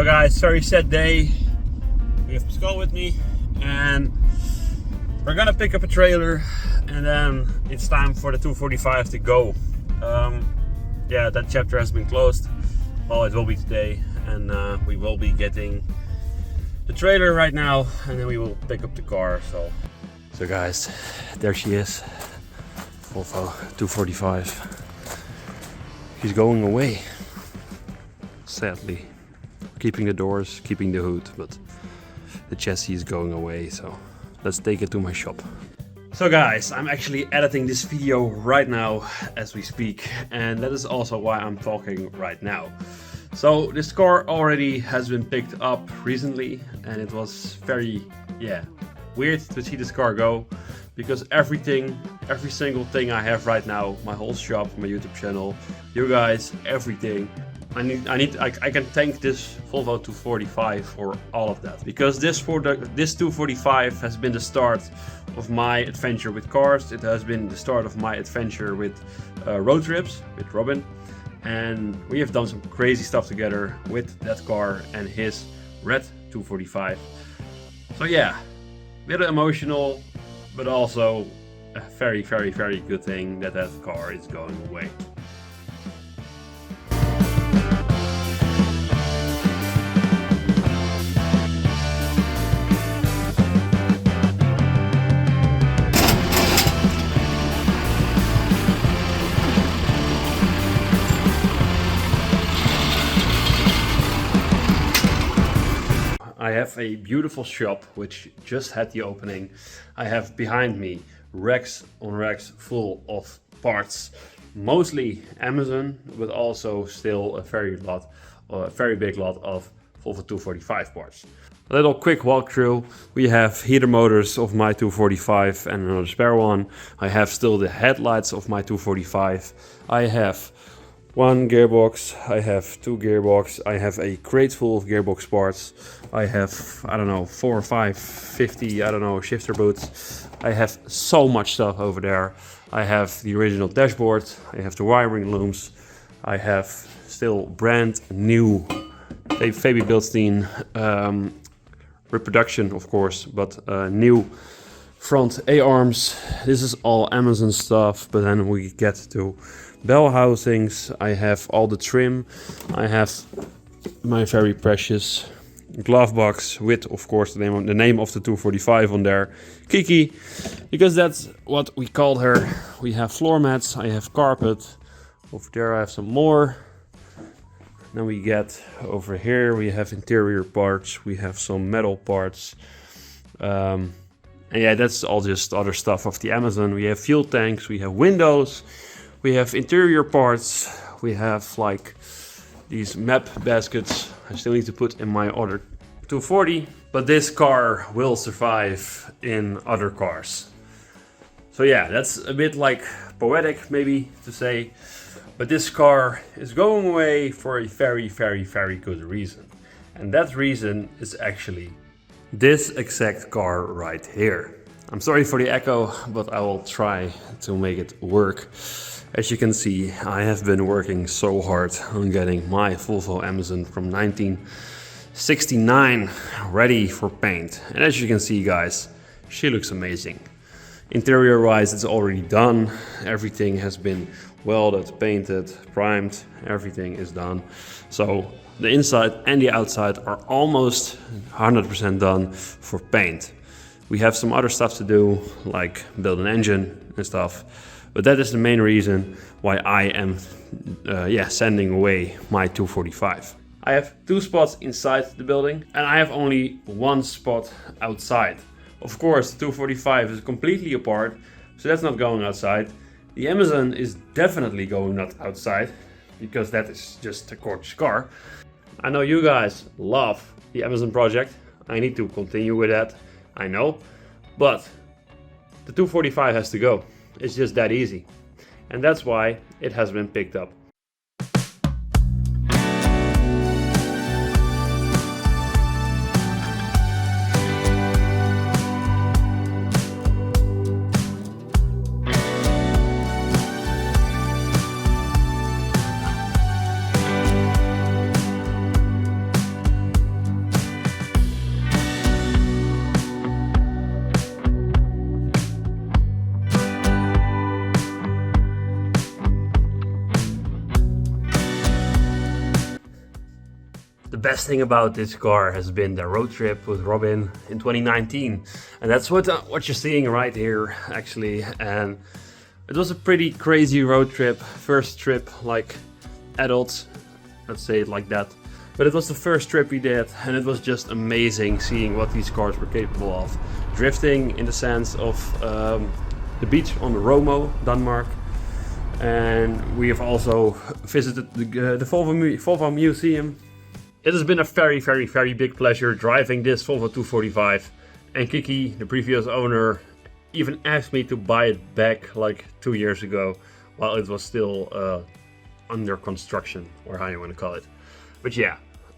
So guys, very sad day. We have Pascal with me and we're gonna pick up a trailer and then it's time for the 245 to go. Yeah, that chapter has been closed. Well, it will be today, and we will be getting the trailer right now and then we will pick up the car. So guys, there she is, Volvo 245. She's going away, sadly. Keeping the doors, keeping the hood, but the chassis is going away, so let's take it to my shop. So guys, I'm actually editing this video right now as we speak, and that is also why I'm talking right now. So this car already has been picked up recently, and it was very, weird to see this car go, because every single thing I have right now, my whole shop, my YouTube channel, you guys, everything, I can thank this Volvo 245 for all of that, because this 245 has been the start of my adventure with cars. It has been the start of my adventure with road trips with Robin, and we have done some crazy stuff together with that car and his red 245. So yeah, a bit emotional, but also a very good thing that car is going away. I have a beautiful shop which just had the opening. I have behind me racks on racks full of parts, mostly Amazon, but also still a very big lot of Volvo 245 parts. A little quick walkthrough. We have heater motors of my 245 and another spare one. I have still the headlights of my 245. I have one gearbox, I have two gearbox, I have a crate full of gearbox parts, I have, I don't know, 4 or 5, 50, I don't know, shifter boots. I have so much stuff over there. I have the original dashboard, I have the wiring looms, I have still brand new Fabi Bilstein reproduction, of course, but new front A-arms. This is all Amazon stuff, but then we get to bell housings. I have all the trim. I have my very precious glove box with, of course, the name of the 245 on there, Kiki, because that's what we called her. We have floor mats. I have carpet. Over there I have some more. Then we get over here, we have interior parts. We have some metal parts. And yeah, that's all just other stuff of the Amazon. We have fuel tanks. We have windows. We have interior parts, we have like these map baskets I still need to put in my other 240, but this car will survive in other cars. So yeah, that's a bit like poetic maybe to say, but this car is going away for a very good reason. And that reason is actually this exact car right here. I'm sorry for the echo, but I will try to make it work. As you can see, I have been working so hard on getting my Volvo Amazon from 1969 ready for paint. And as you can see, guys, she looks amazing. Interior wise, it's already done. Everything has been welded, painted, primed, everything is done. So the inside and the outside are almost 100% done for paint. We have some other stuff to do, like build an engine and stuff. But that is the main reason why I am sending away my 245. I have 2 spots inside the building and I have only 1 spot outside. Of course, the 245 is completely apart, so that's not going outside. The Amazon is definitely going not outside, because that is just a gorgeous car. I know you guys love the Amazon project. I need to continue with that, I know. But the 245 has to go. It's just that easy. And that's why it has been picked up. best thing about this car has been the road trip with Robin in 2019, and that's what you're seeing right here actually. And it was a pretty crazy road trip, first trip like adults, let's say it like that. But it was the first trip we did, and it was just amazing seeing what these cars were capable of. Drifting in the sense of the beach on the Romo, Denmark. And we have also visited the Volvo Museum. It has been a very, very, very big pleasure driving this Volvo 245. And Kiki, the previous owner, even asked me to buy it back like 2 years ago, while it was still under construction, or how you want to call it. But yeah,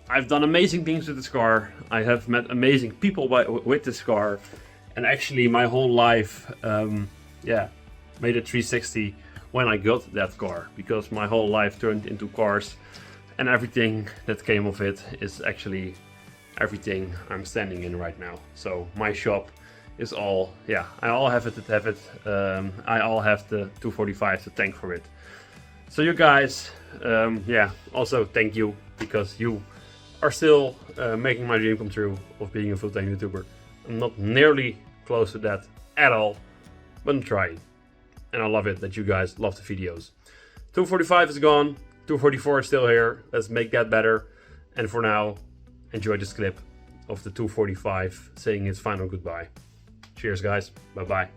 I've done amazing things with this car. I have met amazing people with this car, and actually my whole life, made a 360 when I got that car, because my whole life turned into cars, and everything that came of it is actually everything I'm standing in right now. So my shop is all, I all have it. I all have the 245 to thank for it. So you guys, also thank you, because you are still making my dream come true of being a full-time YouTuber. I'm not nearly close to that at all, but I'm trying. And I love it that you guys love the videos. 245 is gone, 244 is still here. Let's make that better. And for now, enjoy this clip of the 245 saying its final goodbye. Cheers guys, bye bye.